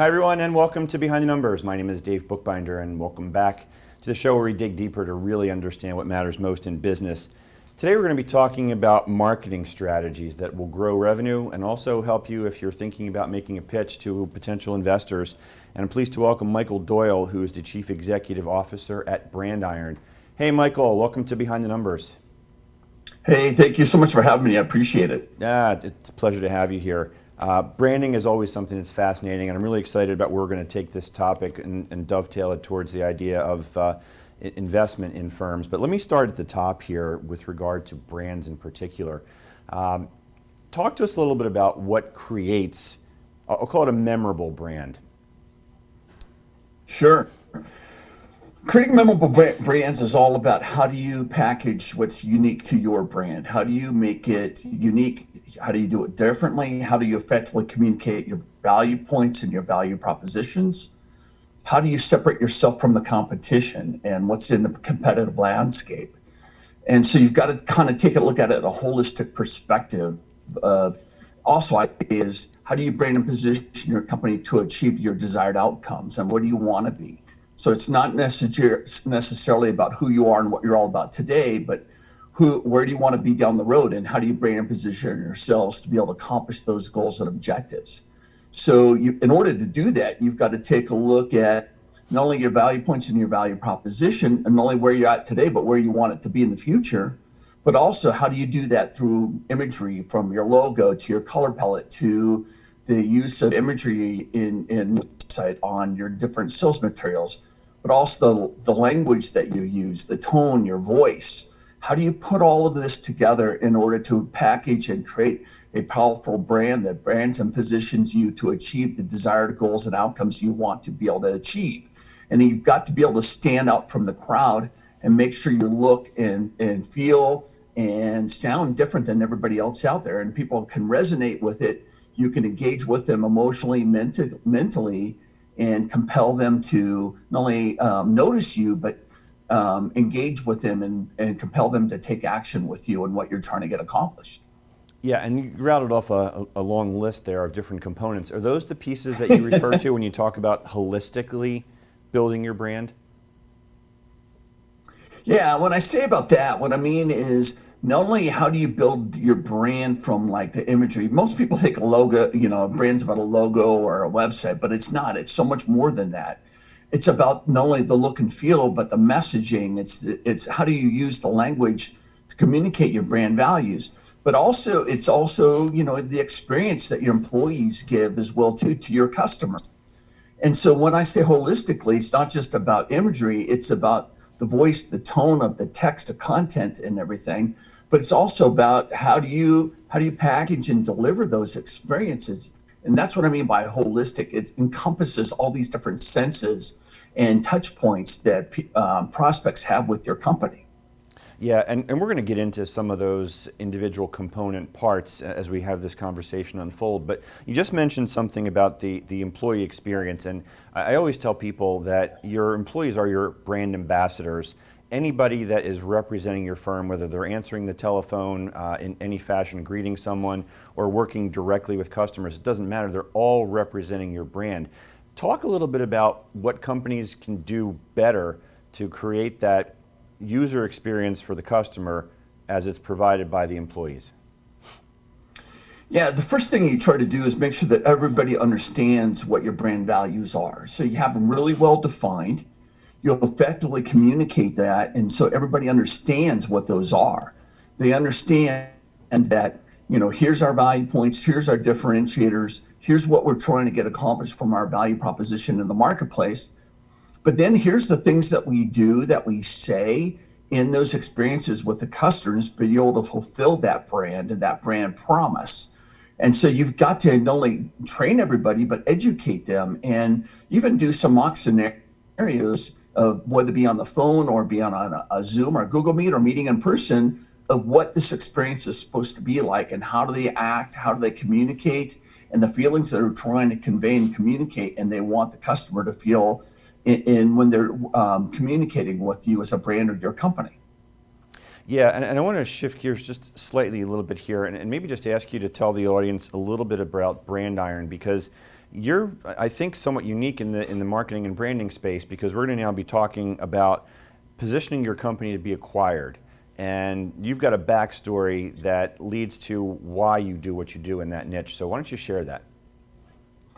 Hi everyone and welcome to Behind the Numbers. My name is Dave Bookbinder and welcome back to the show where we dig deeper to really understand what matters most in business. Today we're going to be talking about marketing strategies that will grow revenue and also help you if you're thinking about making a pitch to potential investors. And I'm pleased to welcome Michael Doyle, who is the Chief Executive Officer at Brand Iron. Hey Michael, welcome to Behind the Numbers. Hey, thank you so much for having me. I appreciate it. It's a pleasure to have you here. Branding is always something that's fascinating, and I'm really excited about where we're going to take this topic and dovetail it towards the idea of investment in firms. But let me start at the top here with regard to brands in particular. Talk to us a little bit about what creates, I'll call it a memorable brand. Sure. Creating memorable brands is all about how do you package what's unique to your brand? How do you make it unique? How do you do it differently? How do you effectively communicate your value points and your value propositions? How do you separate yourself from the competition and what's in the competitive landscape? And so you've got to kind of take a look at it a holistic perspective of also is how do you brand and position your company to achieve your desired outcomes and what do you want to be? So it's not necessarily about who you are and what you're all about today, but where do you want to be down the road and how do you brand and position yourselves to be able to accomplish those goals and objectives? So in order to do that, you've got to take a look at not only your value points and your value proposition and not only where you're at today, but where you want it to be in the future, but also how do you do that through imagery from your logo to your color palette to the use of imagery in website on your different sales materials, but also the language that you use, the tone, your voice. How do you put all of this together in order to package and create a powerful brand that brands and positions you to achieve the desired goals and outcomes you want to be able to achieve? And you've got to be able to stand out from the crowd and make sure you look and feel and sound different than everybody else out there. And people can resonate with it. You can engage with them emotionally, mentally, and compel them to not only notice you, but engage with them and compel them to take action with you and what you're trying to get accomplished. Yeah, and you routed off a long list there of different components. Are those the pieces that you refer to when you talk about holistically building your brand? Yeah, when I say about that, what I mean is not only how do you build your brand from like the imagery. Most people think a logo, a brand's about a logo or a website, but it's not. It's so much more than that. It's about not only the look and feel, but the messaging. It's how do you use the language to communicate your brand values, but also it's also the experience that your employees give as well too to your customer. And so when I say holistically, it's not just about imagery, it's about the voice, the tone of the text, the content and everything, but it's also about how do you package and deliver those experiences. And that's what I mean by holistic. It encompasses all these different senses and touch points that prospects have with your company. Yeah, and we're going to get into some of those individual component parts as we have this conversation unfold. But you just mentioned something about the employee experience. And I always tell people that your employees are your brand ambassadors. Anybody that is representing your firm, whether they're answering the telephone in any fashion, greeting someone, or working directly with customers, it doesn't matter. They're all representing your brand. Talk a little bit about what companies can do better to create that user experience for the customer as it's provided by the employees. Yeah, the first thing you try to do is make sure that everybody understands what your brand values are. So you have them really well defined. You'll effectively communicate that, and so everybody understands what those are. They understand that, here's our value points, here's our differentiators, here's what we're trying to get accomplished from our value proposition in the marketplace. But then here's the things that we do, that we say in those experiences with the customers, be able to fulfill that brand and that brand promise. And so you've got to not only train everybody, but educate them and even do some mock scenarios of whether it be on the phone or be on a Zoom or Google Meet or meeting in person of what this experience is supposed to be like and how do they act, how do they communicate, and the feelings that they're trying to convey and communicate, and they want the customer to feel in when they're communicating with you as a brand or your company. Yeah, and I want to shift gears just slightly a little bit here and maybe just ask you to tell the audience a little bit about Brand Iron because you're, I think, somewhat unique in the marketing and branding space, because we're going to now be talking about positioning your company to be acquired. And you've got a backstory that leads to why you do what you do in that niche. So why don't you share that?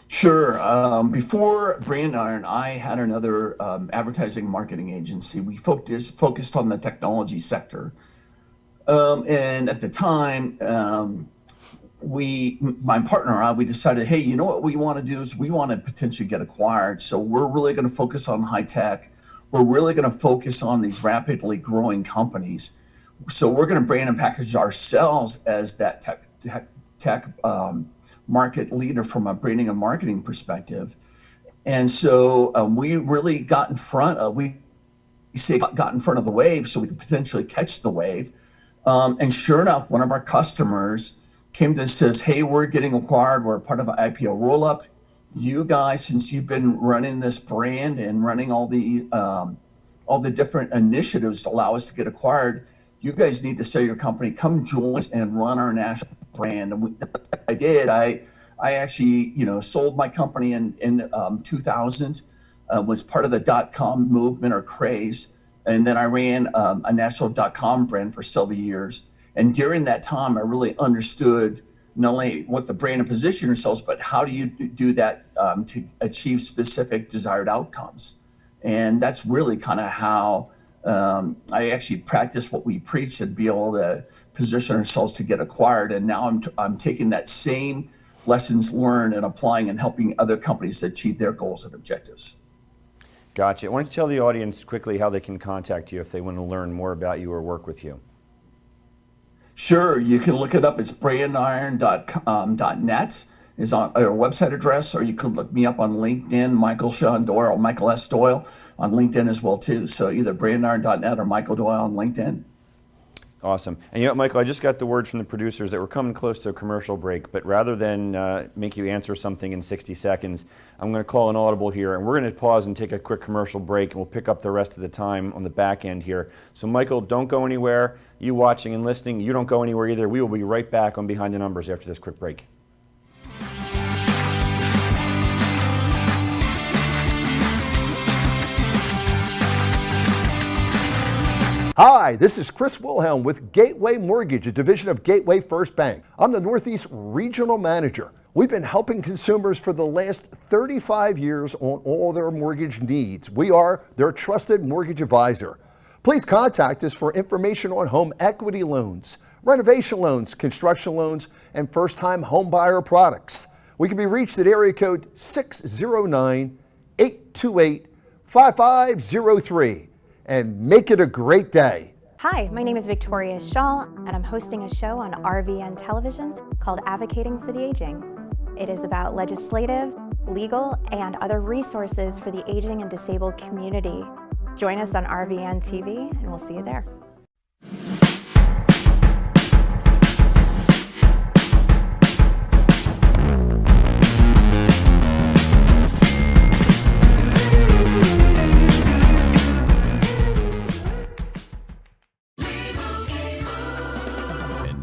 Sure. Before Brand Iron, I had another advertising marketing agency. We focused on the technology sector. And at the time, my partner and I, we decided, hey, you know what we want to do is we want to potentially get acquired. So we're really going to focus on high tech. We're really going to focus on these rapidly growing companies. So we're going to brand and package ourselves as that tech market leader from a branding and marketing perspective. And so we really got in front of the wave so we could potentially catch the wave. And sure enough, one of our customers came to us and says, hey, we're getting acquired. We're part of an IPO roll-up. You guys, since you've been running this brand and running all the different initiatives to allow us to get acquired, you guys need to sell your company. Come join us and run our national brand. And I did. I actually, sold my company in 2000. Was part of the .com movement or craze, and then I ran a national .com brand for several years. And during that time, I really understood not only what the brand and position yourselves, but how do you do that to achieve specific desired outcomes. And that's really kind of how I actually practice what we preach and be able to position ourselves to get acquired. And now I'm taking that same lessons learned and applying and helping other companies achieve their goals and objectives. Gotcha. Why don't you tell the audience quickly how they can contact you if they want to learn more about you or work with you? Sure. You can look it up. It's brandiron.net is on our website address, or you could look me up on LinkedIn, Michael Sean Doyle, or Michael S. Doyle on LinkedIn as well, too. So either brandiron.net or Michael Doyle on LinkedIn. Awesome. And Michael, I just got the word from the producers that we're coming close to a commercial break, but rather than make you answer something in 60 seconds, I'm going to call an audible here, and we're going to pause and take a quick commercial break, and we'll pick up the rest of the time on the back end here. So Michael, don't go anywhere. You watching and listening, you don't go anywhere either. We will be right back on Behind the Numbers after this quick break. Hi, this is Chris Wilhelm with Gateway Mortgage, a division of Gateway First Bank. I'm the Northeast Regional Manager. We've been helping consumers for the last 35 years on all their mortgage needs. We are their trusted mortgage advisor. Please contact us for information on home equity loans, renovation loans, construction loans, and first-time home buyer products. We can be reached at area code 609-828-5503. And make it a great day. Hi, my name is Victoria Shaw, and I'm hosting a show on RVN television called Advocating for the Aging. It is about legislative, legal, and other resources for the aging and disabled community. Join us on RVN TV, and we'll see you there.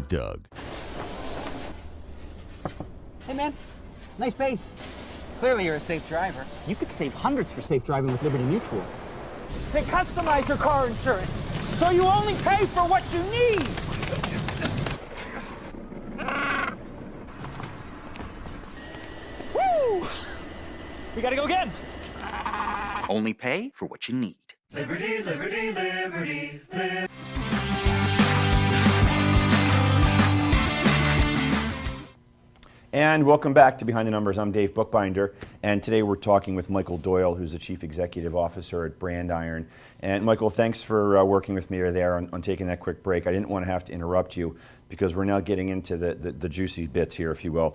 Doug. Hey man, nice base. Clearly you're a safe driver. You could save hundreds for safe driving with Liberty Mutual. They customize your car insurance, so you only pay for what you need. Woo! We gotta go again. Only pay for what you need. Liberty, liberty, liberty, liberty. And welcome back to Behind the Numbers. I'm Dave Bookbinder, and today we're talking with Michael Doyle, who's the Chief Executive Officer at Brand Iron. And Michael, thanks for working with me there on taking that quick break. I didn't want to have to interrupt you because we're now getting into the juicy bits here, if you will.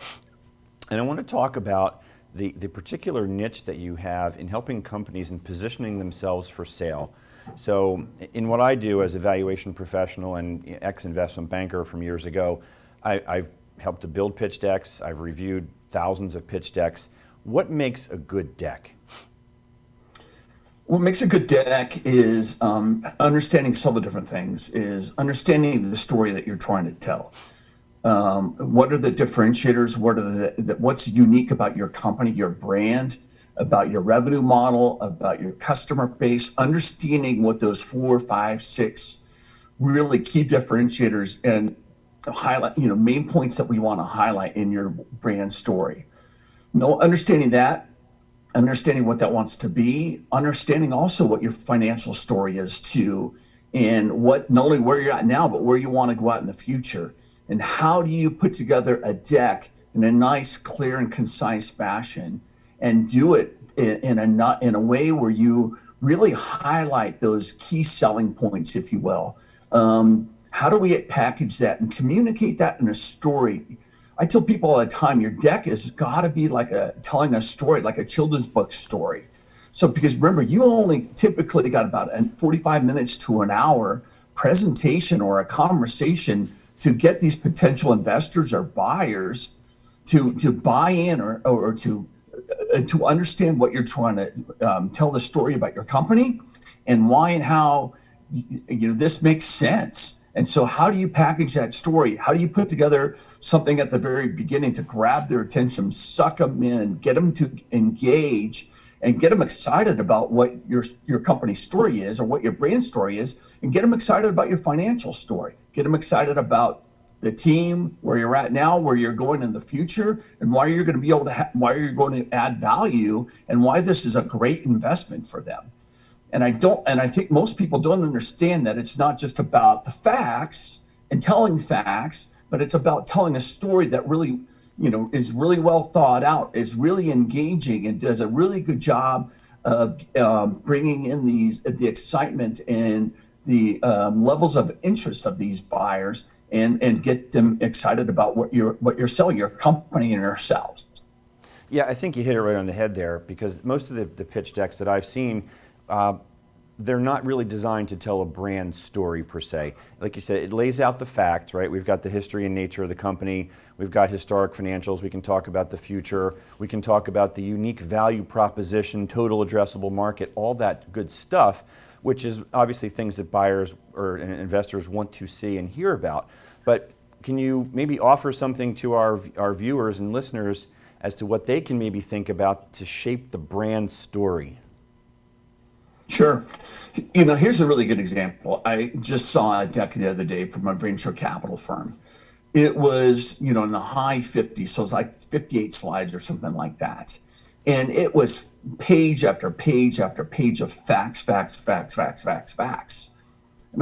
And I want to talk about the particular niche that you have in helping companies in positioning themselves for sale. So in what I do as a valuation professional and ex-investment banker from years ago, I've helped to build pitch decks. I've reviewed thousands of pitch decks. What makes a good deck? What makes a good deck is understanding several different things, is understanding the story that you're trying to tell. What are the differentiators? What's unique about your company, your brand, about your revenue model, about your customer base? Understanding what those 4, 5, 6 really key differentiators and highlight, main points that we want to highlight in your brand story. Understanding that, understanding what that wants to be, understanding also what your financial story is too, and what not only where you're at now, but where you want to go out in the future. And how do you put together a deck in a nice, clear, and concise fashion, and do it in a way where you really highlight those key selling points, if you will. How do we package that and communicate that in a story? I tell people all the time, your deck has got to be like telling a story, like a children's book story. So, because remember, you only typically got about 45 minutes to an hour presentation or a conversation to get these potential investors or buyers to buy in or to understand what you're trying to tell the story about your company and why and how this makes sense. And so how do you package that story? How do you put together something at the very beginning to grab their attention, suck them in, get them to engage, and get them excited about what your company's story is or what your brand story is, and get them excited about your financial story. Get them excited about the team, where you're at now, where you're going in the future, and why you're going to be able to why you're going to add value, and why this is a great investment for them. And I think most people don't understand that it's not just about the facts and telling facts, but it's about telling a story that really, is really well thought out, is really engaging, and does a really good job of bringing in the excitement and the levels of interest of these buyers, and get them excited about what you're selling, your company and yourselves. Yeah, I think you hit it right on the head there, because most of the pitch decks that I've seen, they're not really designed to tell a brand story per se. Like you said, it lays out the facts, right? We've got the history and nature of the company. We've got historic financials. We can talk about the future. We can talk about the unique value proposition, total addressable market, all that good stuff, which is obviously things that buyers or investors want to see and hear about. But can you maybe offer something to our viewers and listeners as to what they can maybe think about to shape the brand story? Sure. Here's a really good example. I just saw a deck the other day from a venture capital firm. It was, in the high 50s, so it's like 58 slides or something like that. And it was page after page after page of facts. And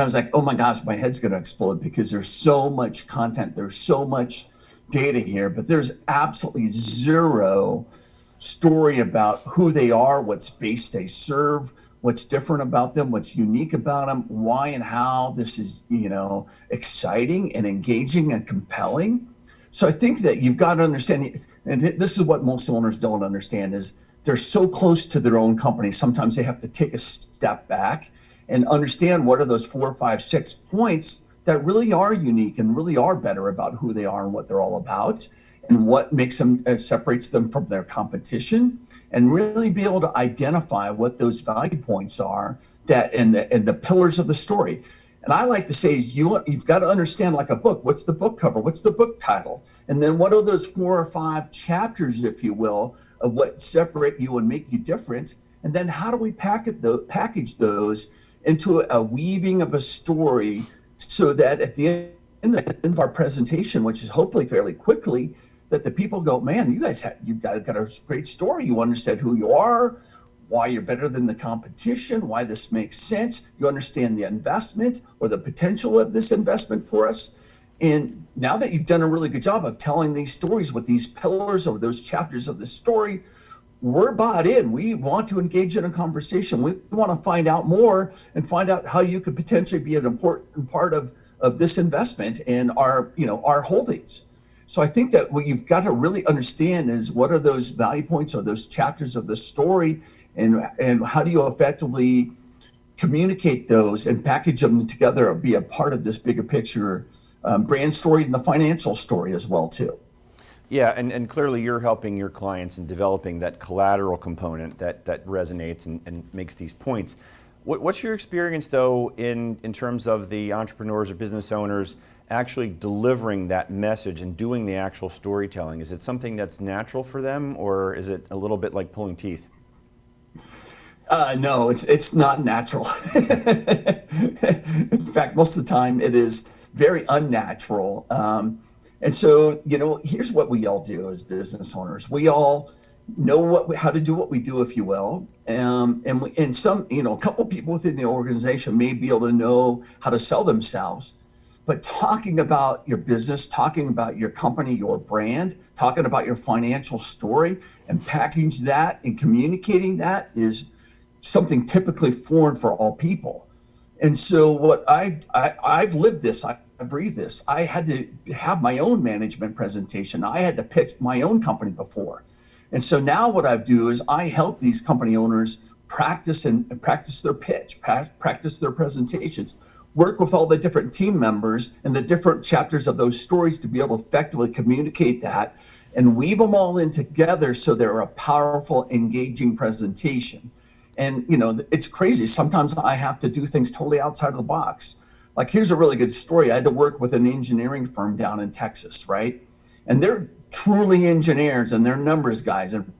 I was like, oh my gosh, my head's going to explode, because there's so much content. There's so much data here, but there's absolutely zero story about who they are, what space they serve, what's different about them, what's unique about them, why and how this is, exciting and engaging and compelling. So I think that you've got to understand, and this is what most owners don't understand, is they're so close to their own company. Sometimes they have to take a step back and understand what are those 4, 5, 6 points that really are unique and really are better about who they are and what they're all about, and what makes them separates them from their competition, and really be able to identify what those value points are and the pillars of the story. And I like to say is you've got to understand, like a book, what's the book cover, what's the book title, and then what are those 4 or 5 chapters, if you will, of what separate you and make you different, and then how do we package those into a weaving of a story, so that at the end of our presentation, which is hopefully fairly quickly, that the people go, man, you've got a great story. You understand who you are, why you're better than the competition, why this makes sense. You understand the investment or the potential of this investment for us. And now that you've done a really good job of telling these stories with these pillars or those chapters of the story, we're bought in. We want to engage in a conversation. We want to find out more and find out how you could potentially be an important part of this investment and our holdings. So I think that what you've got to really understand is what are those value points or those chapters of the story, and how do you effectively communicate those and package them together or be a part of this bigger picture brand story and the financial story as well too. Yeah, and clearly you're helping your clients in developing that collateral component that resonates and makes these points. What's your experience though in terms of the entrepreneurs or business owners actually delivering that message and doing the actual storytelling? Is it something that's natural for them, or is it a little bit like pulling teeth? No, it's not natural. In fact, most of the time it is very unnatural. And so, here's what we all do as business owners. We all know how to do what we do, if you will. And some, a couple people within the organization may be able to know how to sell themselves. But talking about your business, talking about your company, your brand, talking about your financial story and package that and communicating that is something typically foreign for all people. And so what I've lived this, I breathe this. I had to have my own management presentation. I had to pitch my own company before. And so now what I do is I help these company owners practice their pitch, practice their presentations, work with all the different team members and the different chapters of those stories to be able to effectively communicate that and weave them all in together so they're a powerful, engaging presentation. And, it's crazy. Sometimes I have to do things totally outside of the box. Like, here's a really good story. I had to work with an engineering firm down in Texas, right? And they're truly engineers and they're numbers guys and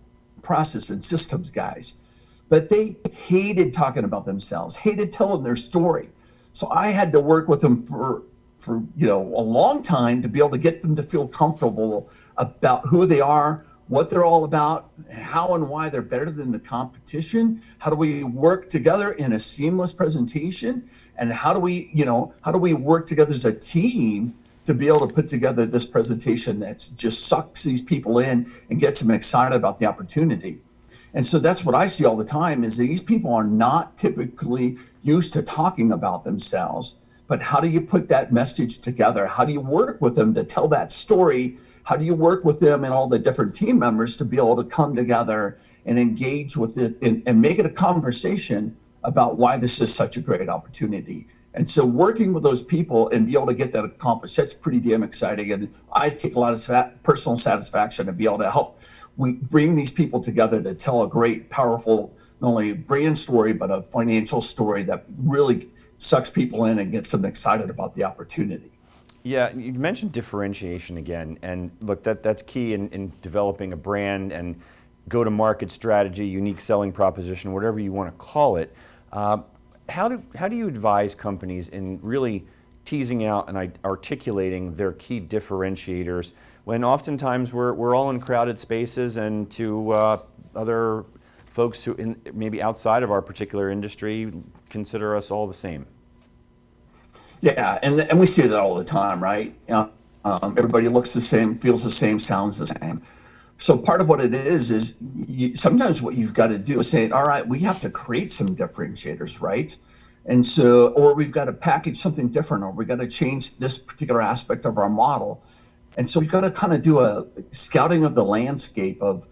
process and systems guys. But they hated talking about themselves, hated telling their story. So I had to work with them for a long time to be able to get them to feel comfortable about who they are, what they're all about, how and why they're better than the competition. How do we work together in a seamless presentation? And how do we work together as a team to be able to put together this presentation that just sucks these people in and gets them excited about the opportunity? And so that's what I see all the time is these people are not typically used to talking about themselves, but how do you put that message together? How do you work with them to tell that story? How do you work with them and all the different team members to be able to come together and engage with it and make it a conversation about why this is such a great opportunity? And so working with those people and be able to get that accomplished, that's pretty damn exciting. And I take a lot of personal satisfaction to be able to help we bring these people together to tell a great, powerful, not only brand story, but a financial story that really sucks people in and gets them excited about the opportunity. Yeah, you mentioned differentiation again, and look, that's key in developing a brand and go-to-market strategy, unique selling proposition, whatever you want to call it. How do you advise companies in really teasing out and articulating their key differentiators when oftentimes we're all in crowded spaces, and to other folks who maybe outside of our particular industry consider us all the same? Yeah, and we see that all the time, right? Everybody looks the same, feels the same, sounds the same. So part of what it is sometimes what you've got to do is say, all right, we have to create some differentiators, right? And so, or we've got to package something different, or we've got to change this particular aspect of our model. And so we've got to kind of do a scouting of the landscape of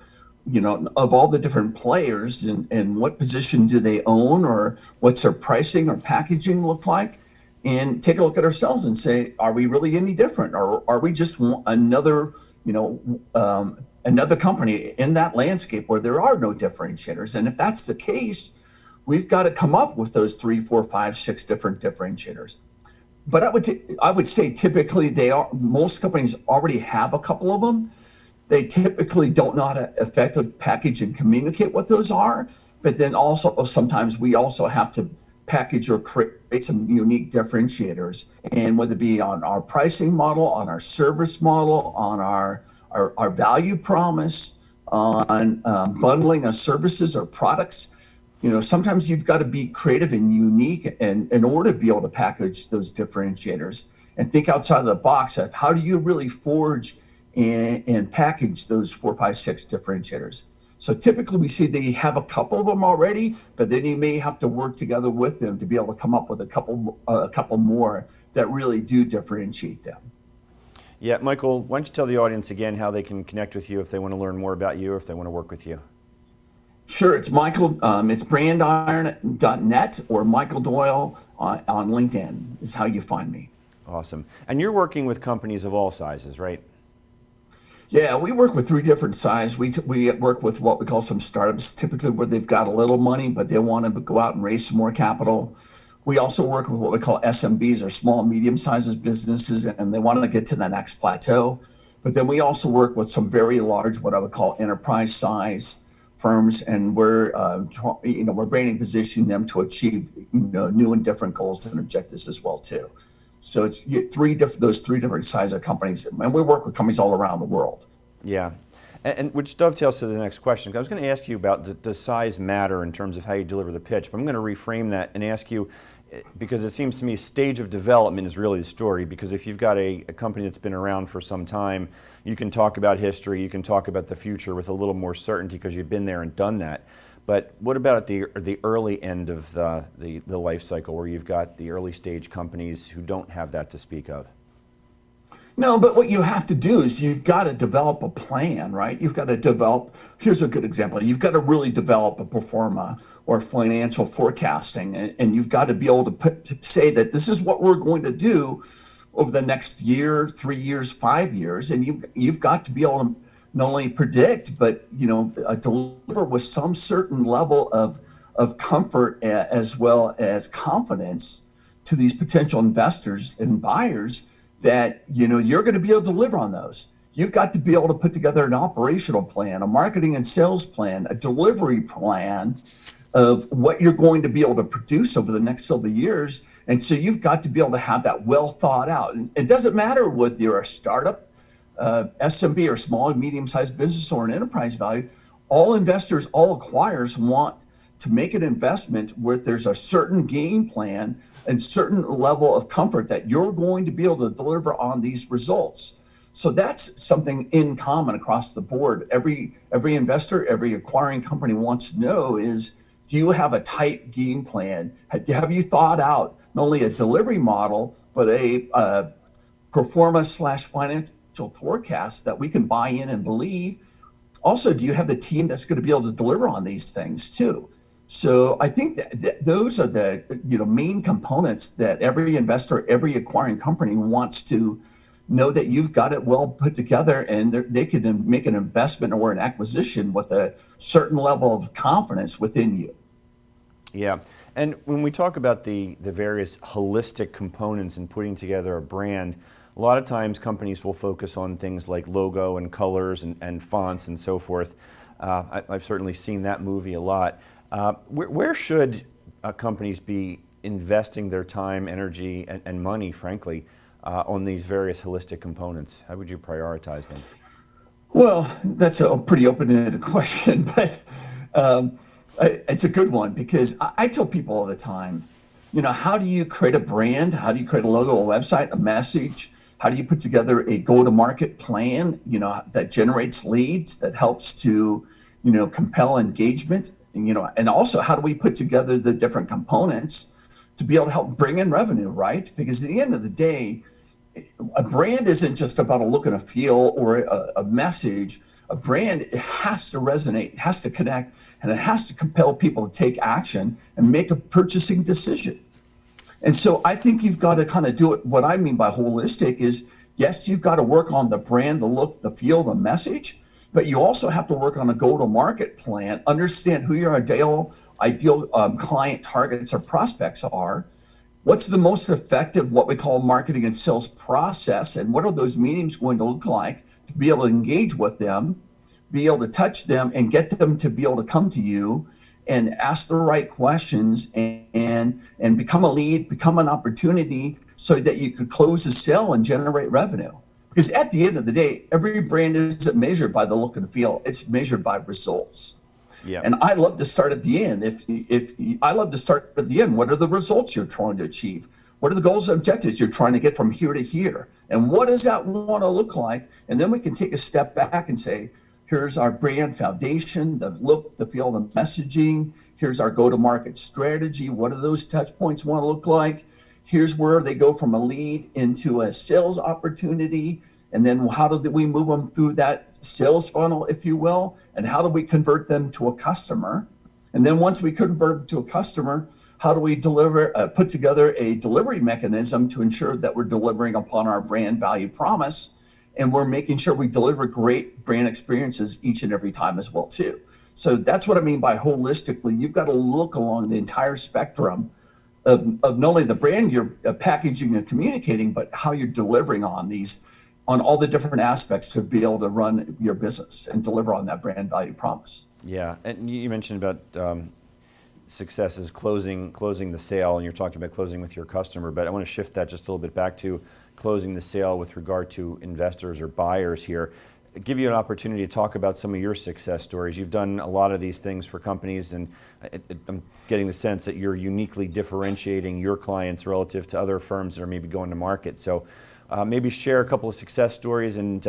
all the different players and what position do they own, or what's their pricing or packaging look like, and take a look at ourselves and say, are we really any different, or are we just another company in that landscape where there are no differentiators? And if that's the case, we've got to come up with those 3, 4, 5, 6 different differentiators. But I would say typically most companies already have a couple of them. They typically don't know how to effectively package and communicate what those are. But then also sometimes we also have to package or create some unique differentiators, and whether it be on our pricing model, on our service model, on our value promise, on bundling of services or products. Sometimes you've got to be creative and unique in order to be able to package those differentiators and think outside of the box of how do you really forge and package those 4, 5, 6 differentiators. So typically we see they have a couple of them already, but then you may have to work together with them to be able to come up with a couple more that really do differentiate them. Yeah, Michael, why don't you tell the audience again how they can connect with you if they want to learn more about you or if they want to work with you? Sure, it's Michael. It's brandiron.net or Michael Doyle on LinkedIn is how you find me. Awesome. And you're working with companies of all sizes, right? Yeah, we work with 3 different sizes. We work with what we call some startups, typically where they've got a little money, but they want to go out and raise some more capital. We also work with what we call SMBs, or small, medium-sized businesses, and they want to get to the next plateau. But then we also work with some very large, what I would call enterprise size firms, and we're branding positioning them to achieve new and different goals and objectives as well too. So it's those three different sizes of companies, and we work with companies all around the world. Yeah. And which dovetails to the next question. I was going to ask you about, does size matter in terms of how you deliver the pitch? But I'm going to reframe that and ask you, because it seems to me stage of development is really the story, because if you've got a company that's been around for some time, you can talk about history, you can talk about the future with a little more certainty because you've been there and done that. But what about at the early end of the life cycle, where you've got the early stage companies who don't have that to speak of? No, but what you have to do is you've got to develop a plan, right? You've got to develop, here's a good example. You've got to really develop a pro forma or financial forecasting, and you've got to be able to say that this is what we're going to do over the next year, 3 years, 5 years. And you've got to be able to not only predict, but, deliver with some certain level of comfort as well as confidence to these potential investors and buyers that you're going to be able to deliver on those. You've got to be able to put together an operational plan, a marketing and sales plan, a delivery plan of what you're going to be able to produce over the next several years. And so you've got to be able to have that well thought out. And it doesn't matter whether you're a startup, SMB, or small and medium-sized business, or an enterprise value. All investors, all acquirers want to make an investment where there's a certain game plan and certain level of comfort that you're going to be able to deliver on these results. So that's something in common across the board. Every investor, every acquiring company wants to know is, do you have a tight game plan? Have you thought out not only a delivery model, but a pro forma / financial forecast that we can buy in and believe? Also, do you have the team that's going to be able to deliver on these things too? So I think that those are the main components that every investor, every acquiring company wants to know, that you've got it well put together, and they can make an investment or an acquisition with a certain level of confidence within you. Yeah. And when we talk about the various holistic components in putting together a brand, a lot of times companies will focus on things like logo and colors and fonts and so forth. I've certainly seen that movie a lot. Where should companies be investing their time, energy, and money, frankly, on these various holistic components? How would you prioritize them? Well, that's a pretty open-ended question, but it's a good one, because I tell people all the time, how do you create a brand? How do you create a logo, a website, a message? How do you put together a go-to-market plan, that generates leads, that helps to, compel engagement? And also, how do we put together the different components to be able to help bring in revenue, right? Because at the end of the day, a brand isn't just about a look and a feel or a message. A brand, it has to resonate, it has to connect, and it has to compel people to take action and make a purchasing decision. And so I think you've got to kind of do it. What I mean by holistic is, yes, you've got to work on the brand, the look, the feel, the message, but you also have to work on a go-to-market plan, understand who your ideal client targets or prospects are. What's the most effective, what we call marketing and sales process, and what are those meetings going to look like to be able to engage with them, be able to touch them, and get them to be able to come to you and ask the right questions and become a lead, become an opportunity, so that you could close a sale and generate revenue. Because at the end of the day, every brand isn't measured by the look and feel; it's measured by results. Yeah. And I love to start at the end. I love to start at the end. What are the results you're trying to achieve? What are the goals and objectives you're trying to get from here to here? And what does that want to look like? And then we can take a step back and say, here's our brand foundation, the look, the feel, the messaging. Here's our go-to-market strategy. What do those touch points want to look like? Here's where they go from a lead into a sales opportunity. And then how do we move them through that sales funnel, if you will? And how do we convert them to a customer? And then once we convert them to a customer, how do we put together a delivery mechanism to ensure that we're delivering upon our brand value promise, and we're making sure we deliver great brand experiences each and every time as well too. So that's what I mean by holistically. You've got to look along the entire spectrum of not only the brand you're packaging and communicating, but how you're delivering on all the different aspects to be able to run your business and deliver on that brand value promise. Yeah, and you mentioned about success is closing the sale, and you're talking about closing with your customer, but I want to shift that just a little bit back to closing the sale with regard to investors or buyers here. Give you an opportunity to talk about some of your success stories. You've done a lot of these things for companies, and I'm getting the sense that you're uniquely differentiating your clients relative to other firms that are maybe going to market. So maybe share a couple of success stories and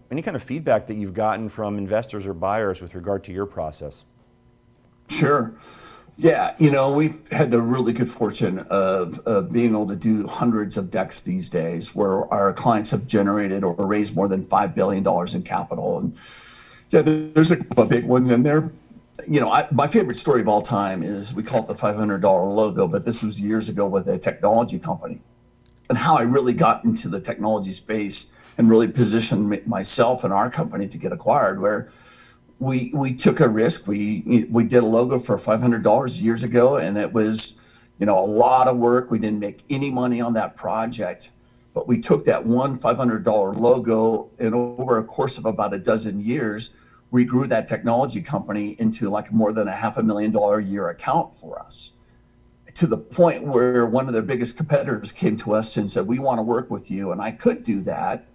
any kind of feedback that you've gotten from investors or buyers with regard to your process. Sure. Yeah, we've had the really good fortune of being able to do hundreds of decks these days where our clients have generated or raised more than $5 billion in capital. And yeah, there's a couple of big ones in there. My favorite story of all time is, we call it the $500 logo, but this was years ago with a technology company, and how I really got into the technology space and really positioned myself and our company to get acquired, where we took a risk. We did a logo for $500 years ago, and it was, a lot of work. We didn't make any money on that project, but we took that one $500 logo, and over a course of about a dozen years, we grew that technology company into like more than a $500,000 a year account for us, to the point where one of their biggest competitors came to us and said, "We want to work with you." And I could do that.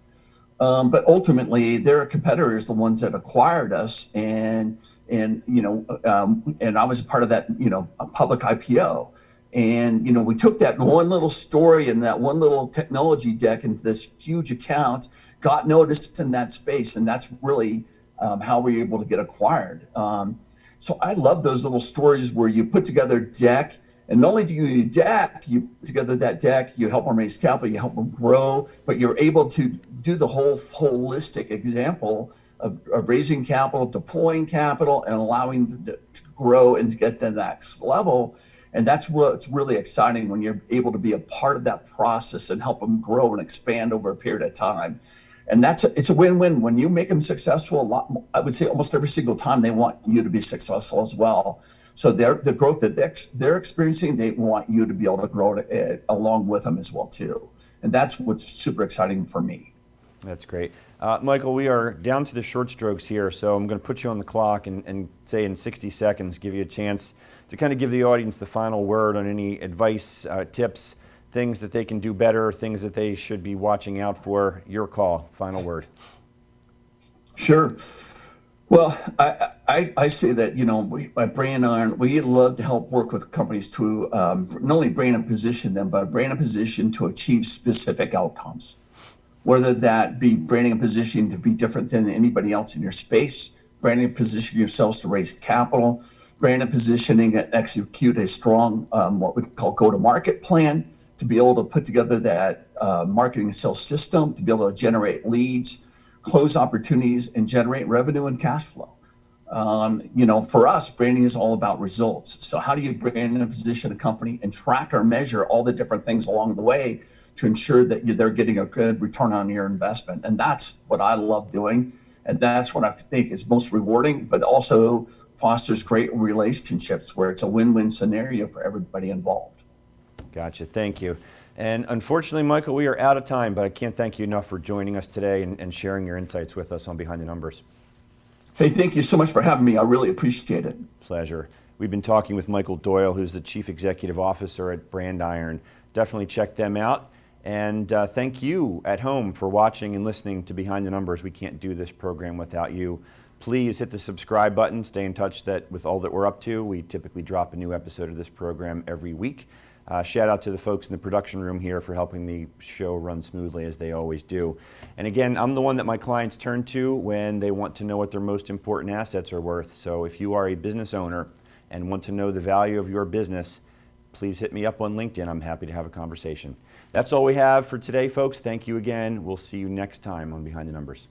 But ultimately, their competitors, the ones that acquired us, and I was a part of that, a public IPO. And, we took that one little story and that one little technology deck into this huge account, got noticed in that space. And that's really how we were able to get acquired. So I love those little stories where you put together a deck. And not only do you deck, you put together that deck, you help them raise capital, you help them grow, but you're able to do the whole holistic example of raising capital, deploying capital, and allowing them to grow and to get to the next level. And that's what's really exciting, when you're able to be a part of that process and help them grow and expand over a period of time. And it's a win-win. When you make them successful, I would say almost every single time, they want you to be successful as well. So the growth that they're experiencing, they want you to be able to grow it along with them as well too. And that's what's super exciting for me. That's great. Michael, we are down to the short strokes here, so I'm going to put you on the clock and say in 60 seconds, give you a chance to kind of give the audience the final word on any advice, tips, things that they can do better, things that they should be watching out for. Your call, final word. Sure. Well, I say that, we at Brand Iron, we love to help work with companies to not only brand and position them, but brand and position to achieve specific outcomes. Whether that be branding and positioning to be different than anybody else in your space, branding and positioning yourselves to raise capital, brand and positioning and execute a strong, what we call go-to-market plan, to be able to put together that marketing and sales system, to be able to generate leads, close opportunities, and generate revenue and cash flow. For us, branding is all about results. So how do you brand and position a company and track or measure all the different things along the way to ensure that they're getting a good return on your investment? And that's what I love doing. And that's what I think is most rewarding, but also fosters great relationships where it's a win-win scenario for everybody involved. Gotcha. Thank you. And unfortunately, Michael, we are out of time, but I can't thank you enough for joining us today and sharing your insights with us on Behind the Numbers. Hey, thank you so much for having me. I really appreciate it. Pleasure. We've been talking with Michael Doyle, who's the Chief Executive Officer at Brand Iron. Definitely check them out. And thank you at home for watching and listening to Behind the Numbers. We can't do this program without you. Please hit the subscribe button. Stay in touch with all that we're up to. We typically drop a new episode of this program every week. Shout out to the folks in the production room here for helping the show run smoothly, as they always do. And again, I'm the one that my clients turn to when they want to know what their most important assets are worth. So if you are a business owner and want to know the value of your business, please hit me up on LinkedIn. I'm happy to have a conversation. That's all we have for today, folks. Thank you again. We'll see you next time on Behind the Numbers.